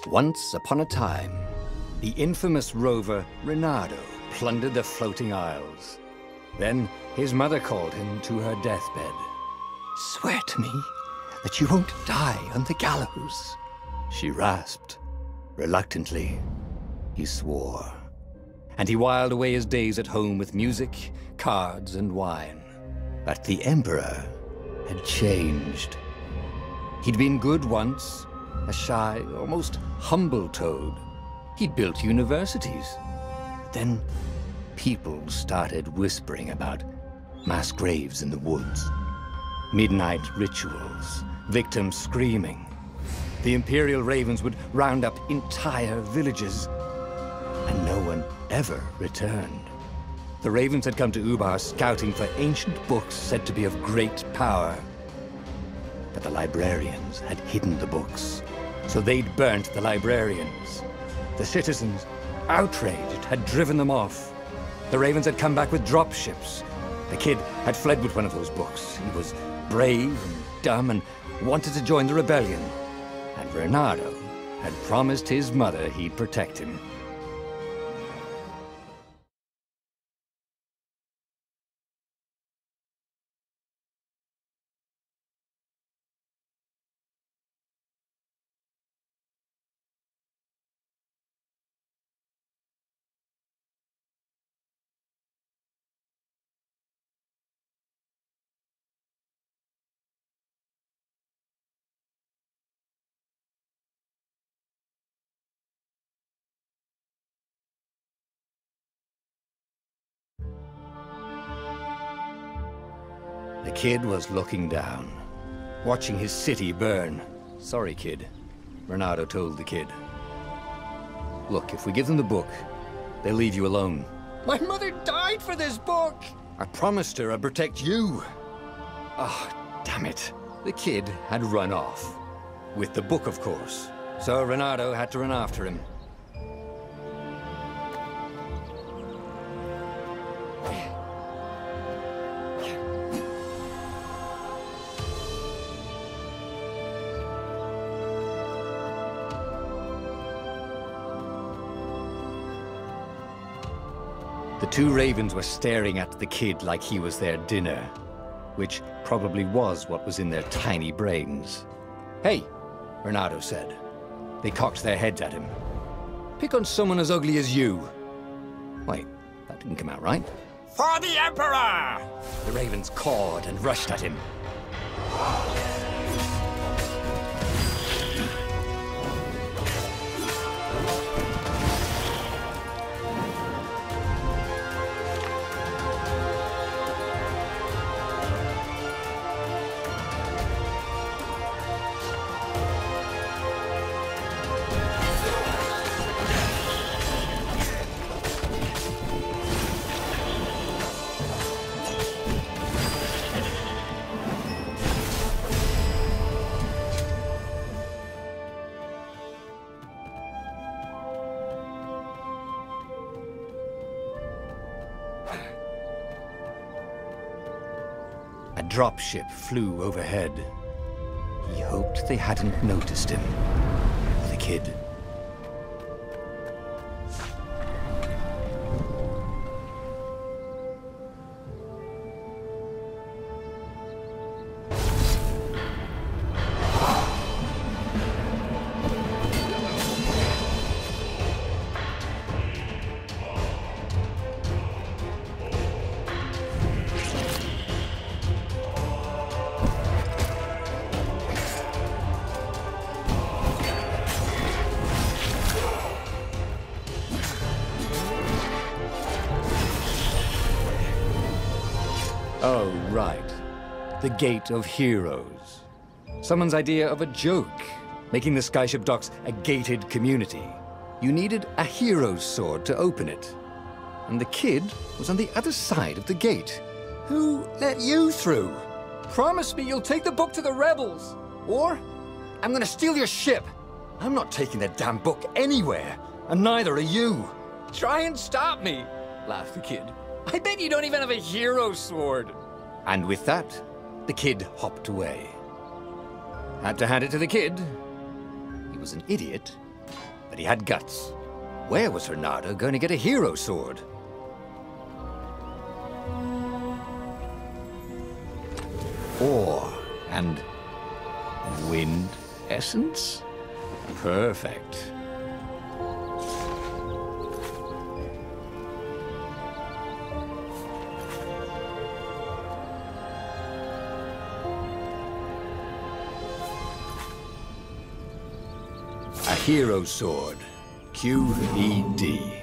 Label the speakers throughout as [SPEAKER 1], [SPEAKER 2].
[SPEAKER 1] Once upon a time, the infamous rover Reynardo plundered the floating isles. Then his mother called him to her deathbed. "Swear to me that you won't die on the gallows," she rasped. Reluctantly, he swore. And he whiled away his days at home with music, cards, and wine. But the Emperor had changed. He'd been good once, a shy, almost humble toad. He'd built universities. But then people started whispering about mass graves in the woods, midnight rituals, victims screaming. The Imperial Ravens would round up entire villages, and no one ever returned. The Ravens had come to Ubar scouting for ancient books said to be of great power. But the librarians had hidden the books, so they'd burnt the librarians. The citizens, outraged, had driven them off. The Ravens had come back with dropships. The kid had fled with one of those books. He was brave and dumb and wanted to join the rebellion. And Reynardo had promised his mother he'd protect him. The kid was looking down, watching his city burn. "Sorry, kid," Reynardo told the kid. "Look, if we give them the book, they'll leave you alone." "My mother died for this book!" "I promised her I'd protect you." "Oh, damn it." The kid had run off. With the book, of course. So Reynardo had to run after him. The two Ravens were staring at the kid like he was their dinner, which probably was what was in their tiny brains. "Hey," Reynardo said. They cocked their heads at him. "Pick on someone as ugly as you." Wait, that didn't come out right. "For the Emperor!" The Ravens cawed and rushed at him. A dropship flew overhead. He hoped they hadn't noticed him. The kid. Oh, right. The Gate of Heroes. Someone's idea of a joke, making the Skyship docks a gated community. You needed a hero's sword to open it. And the kid was on the other side of the gate. "Who let you through? Promise me you'll take the book to the rebels, or I'm gonna steal your ship." "I'm not taking that damn book anywhere, and neither are you." "Try and stop me," laughed the kid. "I bet you don't even have a hero sword." And with that, the kid hopped away. Had to hand it to the kid. He was an idiot, but he had guts. Where was Reynardo going to get a hero sword? Ore and wind essence? Perfect. A hero sword. QED.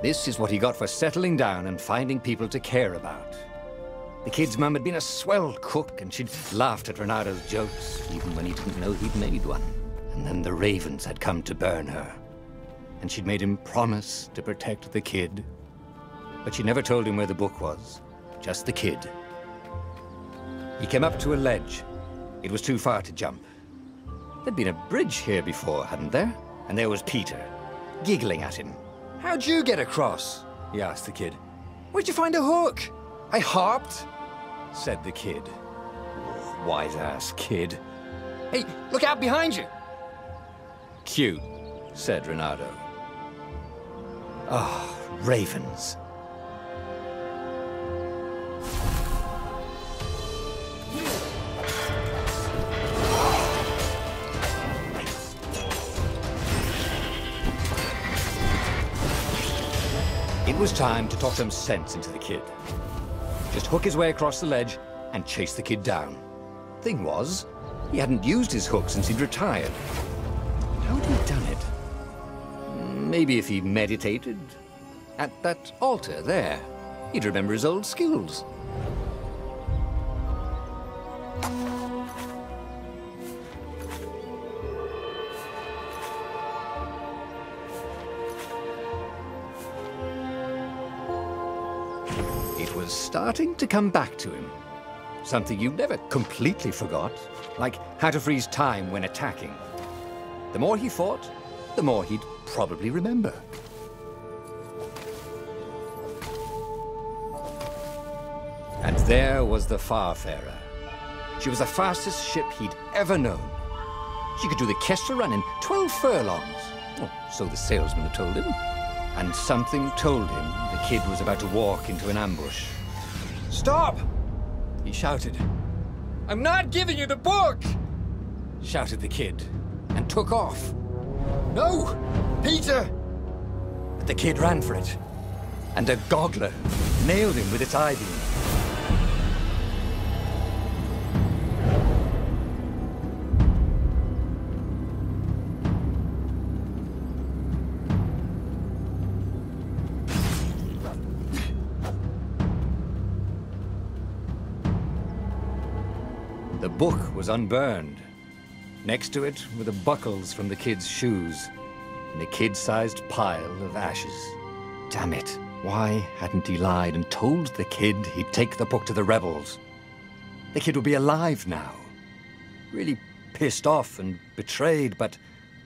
[SPEAKER 1] This is what he got for settling down and finding people to care about. The kid's mum had been a swell cook, and she'd laughed at Reynardo's jokes, even when he didn't know he'd made one. And then the ravens had come to burn her, and she'd made him promise to protect the kid. But she never told him where the book was, just the kid. He came up to a ledge. It was too far to jump. There'd been a bridge here before, hadn't there? And there was Peter, giggling at him. "How'd you get across?" he asked the kid. "Where'd you find a hook?" "I hopped," said the kid. Wise-ass kid. "Hey, look out behind you!" "Cute," said Reynardo. Ah, ravens. It was time to talk some sense into the kid. Just hook his way across the ledge and chase the kid down. Thing was, he hadn't used his hook since he'd retired. How'd he done it? Maybe if he meditated at that altar there, he'd remember his old skills. It was starting to come back to him. Something you never completely forgot, like how to freeze time when attacking. The more he fought, the more he'd probably remember. And there was the Farfarer. She was the fastest ship he'd ever known. She could do the Kessel Run in 12 furlongs. Oh, so the salesman had told him. And something told him the kid was about to walk into an ambush. "Stop!" he shouted. "I'm not giving you the book!" shouted the kid, and took off. "No! Peter!" But the kid ran for it, and a goggler nailed him with its eye-beam. The book was unburned. Next to it were the buckles from the kid's shoes, and a kid-sized pile of ashes. Damn it, why hadn't he lied and told the kid he'd take the book to the rebels? The kid would be alive now. Really pissed off and betrayed, but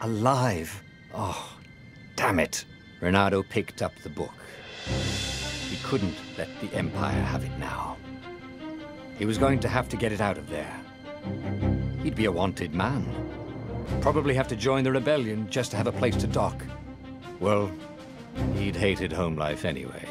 [SPEAKER 1] alive. Oh, damn it. Reynardo picked up the book. He couldn't let the Empire have it now. He was going to have to get it out of there. He'd be a wanted man. Probably have to join the rebellion just to have a place to dock. Well, he'd hated home life anyway.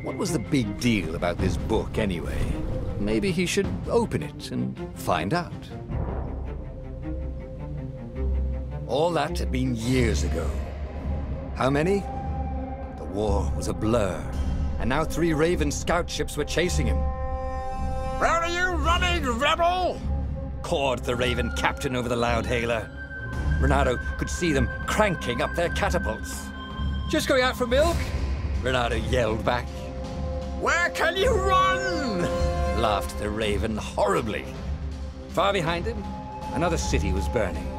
[SPEAKER 1] What was the big deal about this book, anyway? Maybe he should open it and find out. All that had been years ago. How many? The war was a blur, and now 3 Raven scout ships were chasing him.
[SPEAKER 2] Where are you running, rebel?
[SPEAKER 1] Cawed the Raven captain over the loud hailer. Renato could see them cranking up their catapults. Just going out for milk? Renato yelled back.
[SPEAKER 2] Where can you run?
[SPEAKER 1] Laughed the Raven horribly. Far behind him, another city was burning.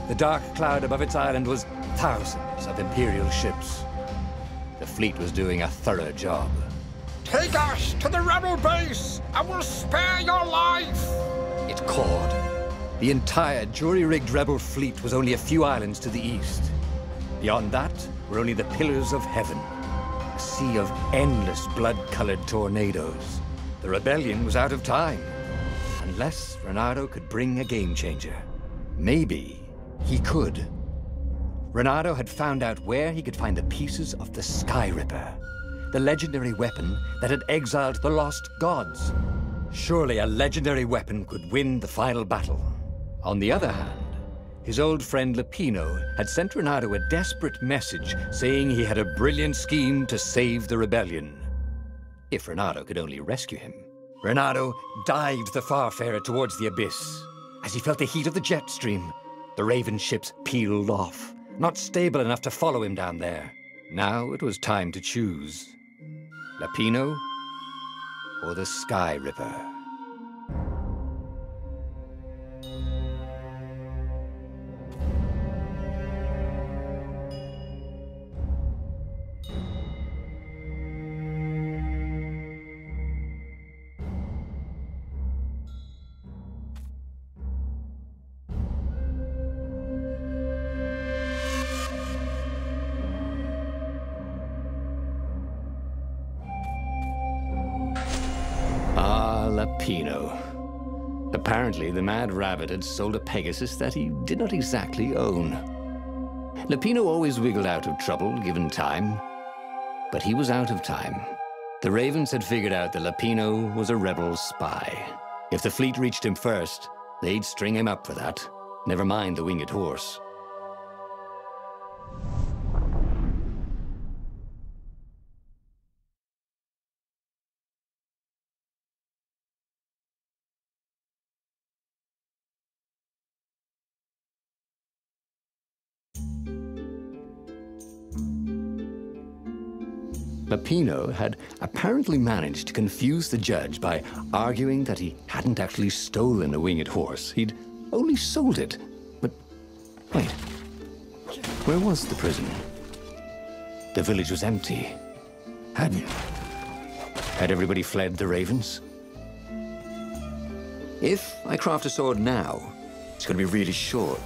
[SPEAKER 1] The dark cloud above its island was thousands of Imperial ships. The fleet was doing a thorough job.
[SPEAKER 2] Take us to the rebel base, and we'll spare your life!
[SPEAKER 1] It cawed. The entire jury-rigged rebel fleet was only a few islands to the east. Beyond that were only the pillars of heaven, a sea of endless blood-colored tornadoes. The rebellion was out of time, unless Renato could bring a game-changer. Maybe he could. Renato had found out where he could find the pieces of the Sky Ripper, the legendary weapon that had exiled the lost gods. Surely a legendary weapon could win the final battle. On the other hand, his old friend Lapino had sent Renato a desperate message saying he had a brilliant scheme to save the rebellion. If Renato could only rescue him. Renato dived the Farfarer towards the abyss. As he felt the heat of the jet stream, the Raven ships peeled off, not stable enough to follow him down there. Now it was time to choose. Lapino or the Sky Ripper? Lapino. Apparently, the Mad Rabbit had sold a Pegasus that he did not exactly own. Lapino always wiggled out of trouble, given time. But he was out of time. The Ravens had figured out that Lapino was a rebel spy. If the fleet reached him first, they'd string him up for that. Never mind the winged horse. Lapino had apparently managed to confuse the judge by arguing that he hadn't actually stolen a winged horse. He'd only sold it. But wait, where was the prison? The village was empty. Had everybody fled the Ravens? If I craft a sword now, it's going to be really short.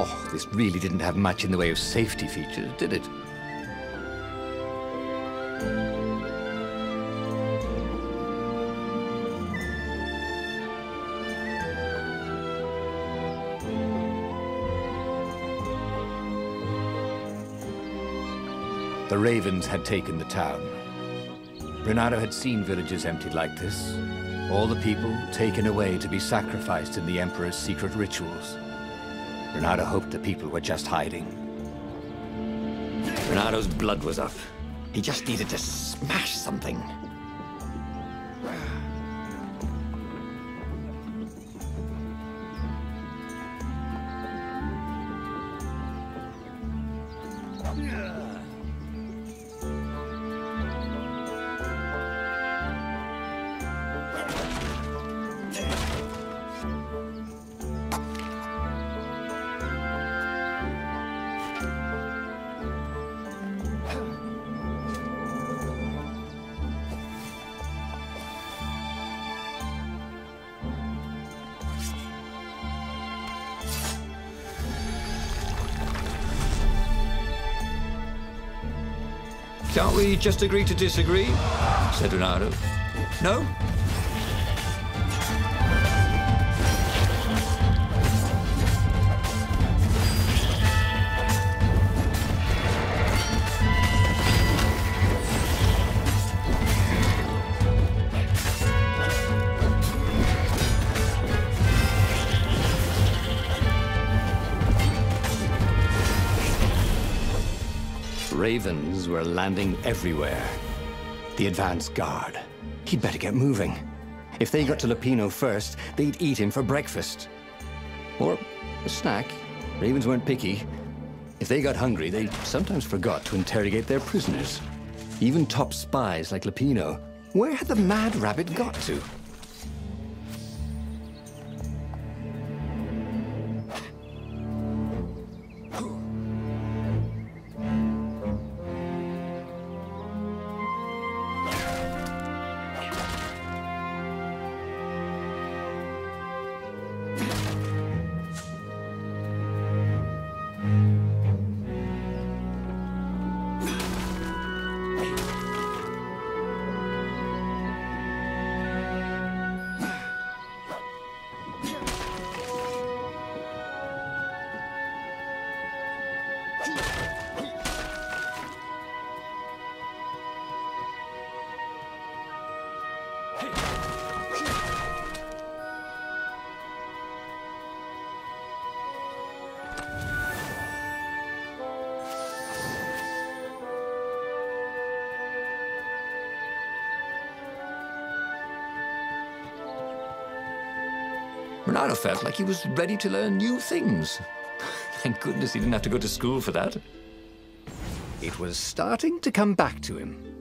[SPEAKER 1] Oh, this really didn't have much in the way of safety features, did it? The Ravens had taken the town. Renato had seen villages emptied like this. All the people taken away to be sacrificed in the Emperor's secret rituals. Renato hoped the people were just hiding. Renato's blood was up. He just needed to smash something. Can't we just agree to disagree? Said Renato. No? Ravens were landing everywhere. The advance guard. He'd better get moving. If they got to Lupino first, they'd eat him for breakfast. Or a snack. Ravens weren't picky. If they got hungry, they sometimes forgot to interrogate their prisoners. Even top spies like Lupino. Where had the mad rabbit got to? Renato felt like he was ready to learn new things. Thank goodness he didn't have to go to school for that. It was starting to come back to him.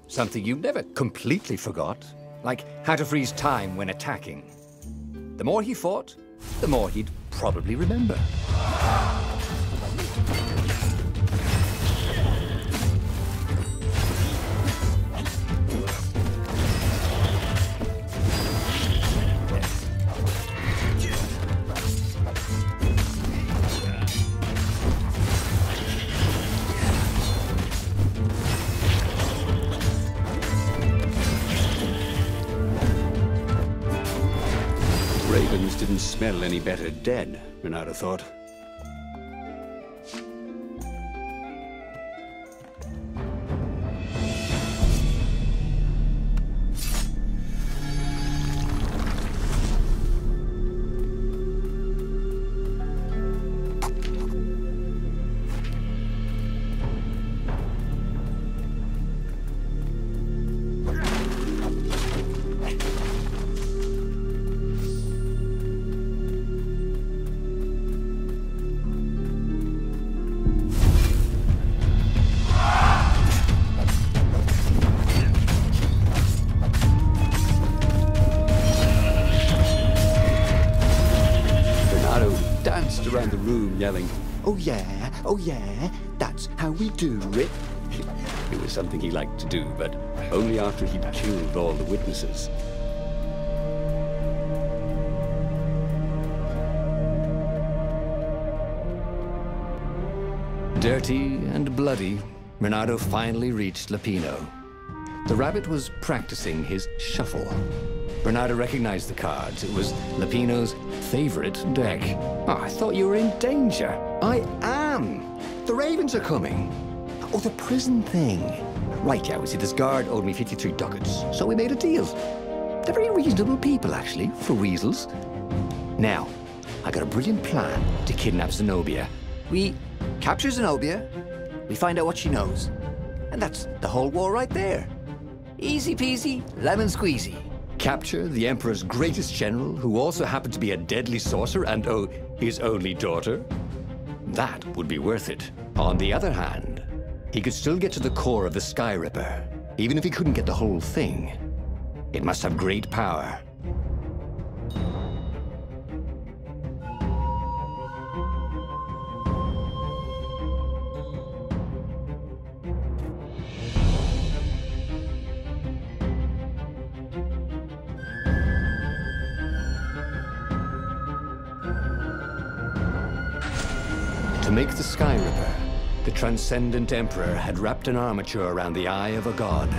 [SPEAKER 1] Something you never completely forgot, like how to freeze time when attacking. The more he fought, the more he'd probably remember.
[SPEAKER 3] Ravens didn't smell any better dead, Renato thought. Around the room yelling, oh yeah, that's how we do it. It was something he liked to do, but only after he'd killed all the witnesses.
[SPEAKER 1] Dirty and bloody, Renato finally reached Lupino. The rabbit was practicing his shuffle. Renato recognized the cards. It was Lupino's favorite deck. Oh, I thought you were in danger. I am. The Ravens are coming. Oh, the prison thing. Right, yeah, we see this guard owed me 53 ducats, so we made a deal. They're very reasonable people, actually, for weasels. Now, I got a brilliant plan to kidnap Zenobia. We capture Zenobia, we find out what she knows, and that's the whole war right there. Easy peasy, lemon squeezy. Capture the Emperor's greatest general, who also happened to be a deadly sorcerer and, oh, his only daughter? That would be worth it. On the other hand, he could still get to the core of the Sky Ripper, even if he couldn't get the whole thing. It must have great power. To make the Sky Ripper, the Transcendent Emperor had wrapped an armature around the eye of a god.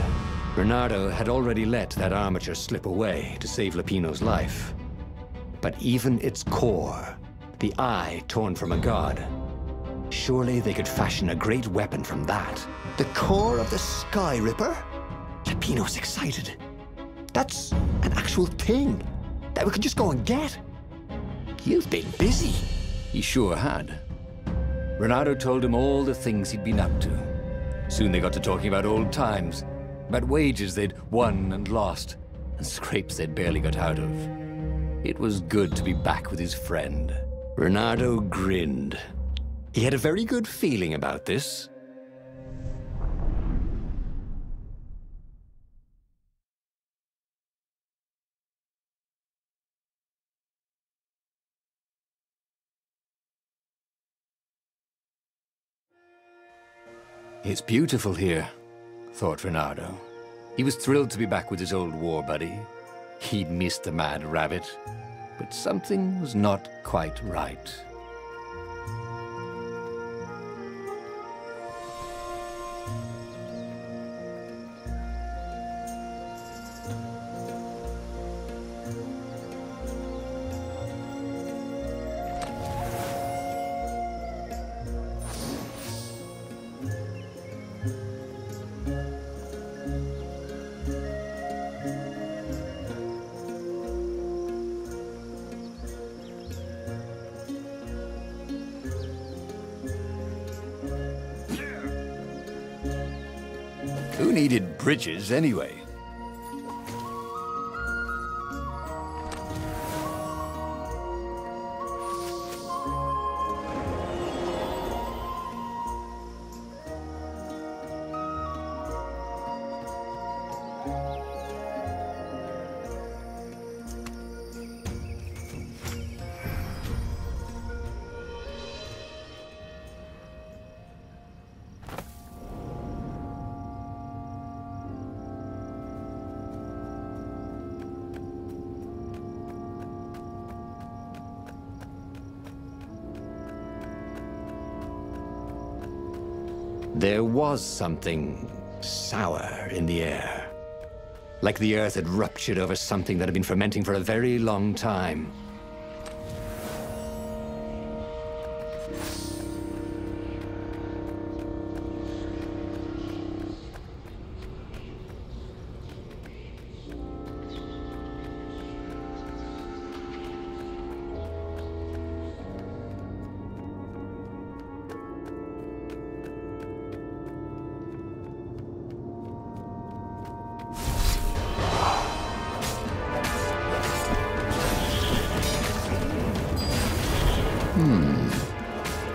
[SPEAKER 1] Bernardo had already let that armature slip away to save Lupino's life. But even its core, the eye torn from a god, surely they could fashion a great weapon from that.
[SPEAKER 4] The core of the Sky Ripper? Lupino's excited. That's an actual thing that we could just go and get. You've been busy.
[SPEAKER 1] He sure had. Bernardo told him all the things he'd been up to. Soon they got to talking about old times, about wages they'd won and lost, and scrapes they'd barely got out of. It was good to be back with his friend. Bernardo grinned. He had a very good feeling about this. It's beautiful here, thought Bernardo. He was thrilled to be back with his old war buddy. He'd missed the mad rabbit, but something was not quite right. Who needed bridges anyway? There was something sour in the air. Like the earth had ruptured over something that had been fermenting for a very long time.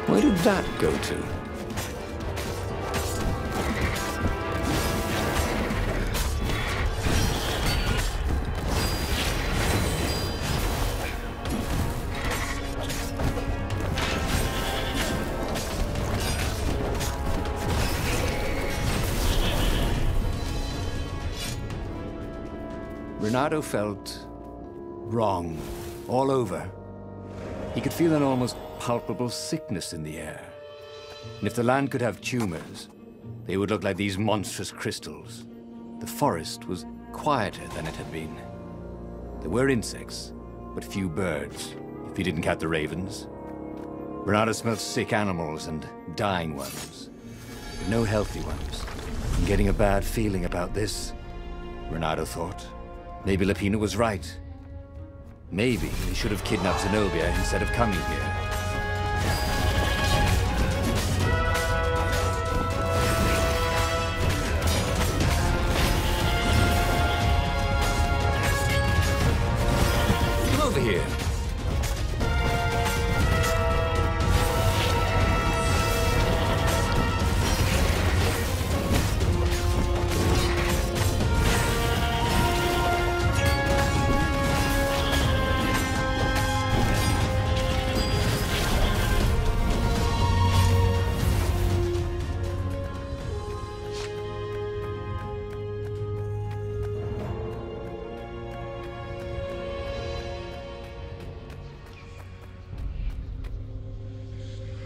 [SPEAKER 1] Where did that go to? Bernardo felt wrong all over. He could feel an almost palpable sickness in the air. And if the land could have tumors, they would look like these monstrous crystals. The forest was quieter than it had been. There were insects, but few birds, if you didn't count the ravens. Bernardo smelled sick animals and dying ones, but no healthy ones. I'm getting a bad feeling about this, Bernardo thought. Maybe Lupino was right. Maybe they should have kidnapped Zenobia instead of coming here. Come over here.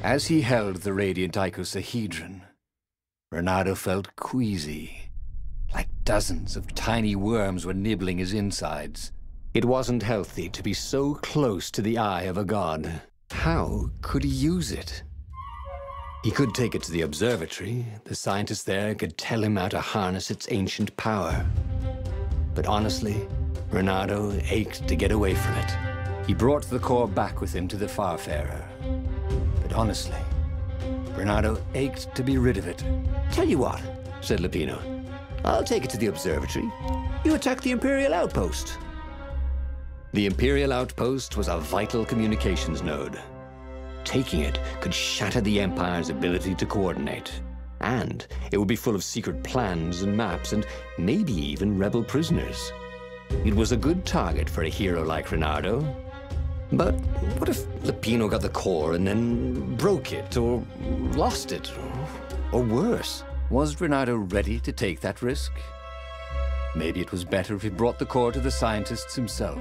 [SPEAKER 1] As he held the radiant icosahedron, Bernardo felt queasy, like Dozens of tiny worms were nibbling his insides. It wasn't healthy to be so close to the eye of a god. How could he use it? He could take it to the observatory. The scientists there could tell him how to harness its ancient power. But honestly, Renato ached to get away from it. He brought the core back with him to the Farfarer. But honestly, Renato ached to be rid of it.
[SPEAKER 4] Tell you what, said Lupino. I'll take it to the observatory. You attack the Imperial outpost.
[SPEAKER 1] The Imperial outpost was a vital communications node. Taking it could shatter the Empire's ability to coordinate. And it would be full of secret plans and maps and maybe even rebel prisoners. It was a good target for a hero like Renato. But what if Lupino got the core and then broke it or lost it? Or worse, was Renato ready to take that risk? Maybe it was better if he brought the core to the scientists himself.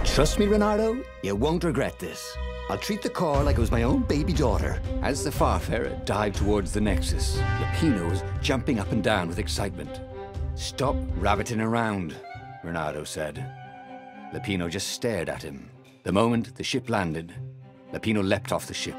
[SPEAKER 4] Trust me, Renato, you won't regret this. I'll treat the core like it was my own baby daughter.
[SPEAKER 1] As the Farfarer dived towards the Nexus, Lupino was jumping up and down with excitement. "Stop rabbiting around," Renato said. Lupino just stared at him. The moment the ship landed, Lupino leapt off the ship.